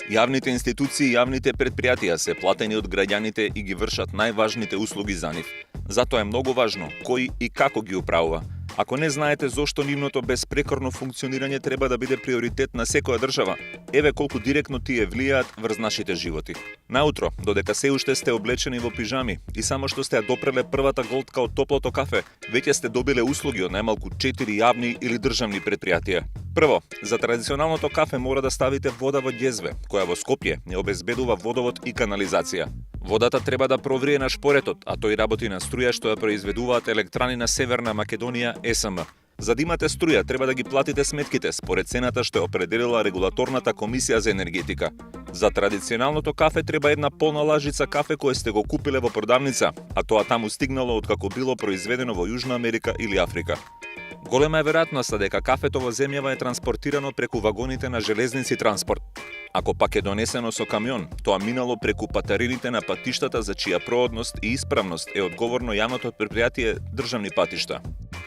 Јавните институции и јавните предпријатија се платени од граѓаните и ги вршат најважните услуги за нив. Затоа е многу важно кој и како ги управува. Ако не знаете зошто нивното безпрекорно функционирање треба да биде приоритет на секоја држава, еве колку директно тие влијаат врз нашите животи. Наутро, додека се уште сте облечени во пижами и само што сте ја допреле првата голтка од топлото кафе, веќе сте добиле услуги од најмалку 4 јавни или државни предпријатија. Прво, за традиционалното кафе мора да ставите вода во ѓезве, која во Скопје не обезбедува водовод и канализација. Водата треба да проврие на шпоретот, а тој работи на струја што ја произведуваат електрани на Северна Македонија СМ. За да имате струја, треба да ги платите сметките според цената што ја определила регулаторната комисија за енергетика. За традиционалното кафе треба една полна лажица кафе кое сте го купиле во продавница, а тоа таму стигнало откако било произведено во Јужна Америка или Африка. Голема е веројатноста дека кафето во земјава е транспортирано преку вагоните на железници транспорт. Ако пак е донесено со камион, тоа минало преку патарините на патиштата за чија проводност и исправност е одговорно јавното предпријатие Државни патишта.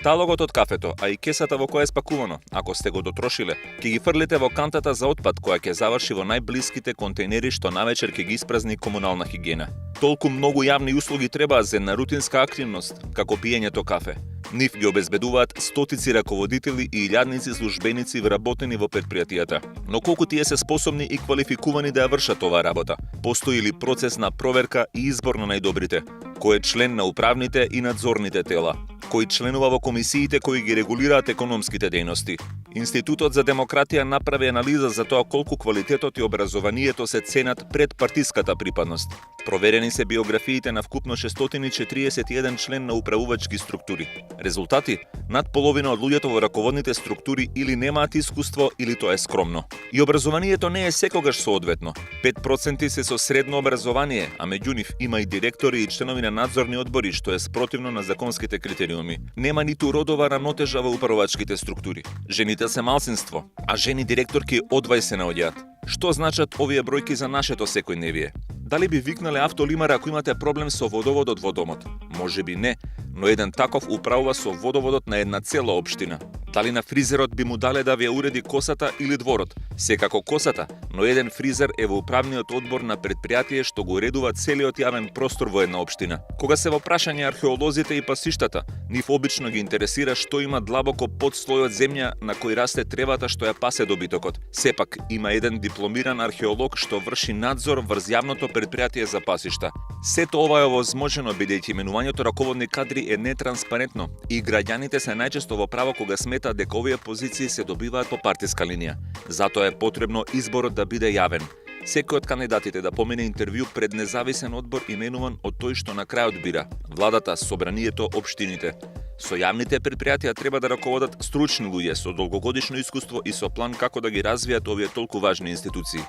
Талогот од кафето, а и кесата во која е спакувано, ако сте го дотрошиле, ќе ги фрлите во кантата за отпад која ќе заврши во најблиските контейнери што навечер ќе ги испразни комунална хигиена. Толку многу јавни услуги требаат за една рутинска активност, како пиењето кафе. Нив ги обезбедуваат стотици раководители и илјадници службеници вработени во предпријатијата. Но колку тие се способни и квалификувани да ја вршат оваа работа? Постои ли процес на проверка и избор на најдобрите? Кој е член на управните и надзорните тела? Кој членува во комисиите кои ги регулираат економските дејности? Институтот за демократија направи анализа за тоа колку квалитетот и образованието се ценат пред партиската припадност. Проверени се биографиите на вкупно 641 член на управувачки структури. Резултати? Над половина од луѓето во раководните структури или немаат искуство или тоа е скромно. И образованието не е секогаш соодветно. 5% се со средно образование, а меѓу нив има и директори и членови на надзорни одбори, што е спротивно на законските критериуми. Нема ниту родова рамнотежа во управувачките структури. Жените се малцинство, а жени директорки одвај се наоѓаат. Што значат овие бројки за нашето секојдневие? Дали би викнале автолимар ако имате проблем со водоводот во домот? Може би не, но еден таков управува со водоводот на една цела општина. Дали на фризерот би му дале да ви ја уреди косата или дворот? Секако косата, но еден фризер е во управниот одбор на предпријатие што го уредува целиот јавен простор во една општина. Кога се во прашање археолозите и пасиштата, нив обично ги интересира што има длабоко под слојот земја на кој расте тревата што ја пасе добитокот. Сепак има еден дипломиран археолог што врши надзор врз јавното предпријатие за пасишта. Сето ова е овозможено бидејќи именувањето раководни кадри е нетранспарентно и граѓаните се најчесто во право кога сметаат дека овие позиции се добиваат по партиска линија. Затоа е потребно изборот да биде јавен. Секој од кандидатите да помине интервју пред независен одбор именуван од тој што на крајот бира владата, собранието, општините. Со јавните предпријатија треба да раководат стручни луѓе со долгогодишно искуство и со план како да ги развијат овие толку важни институции.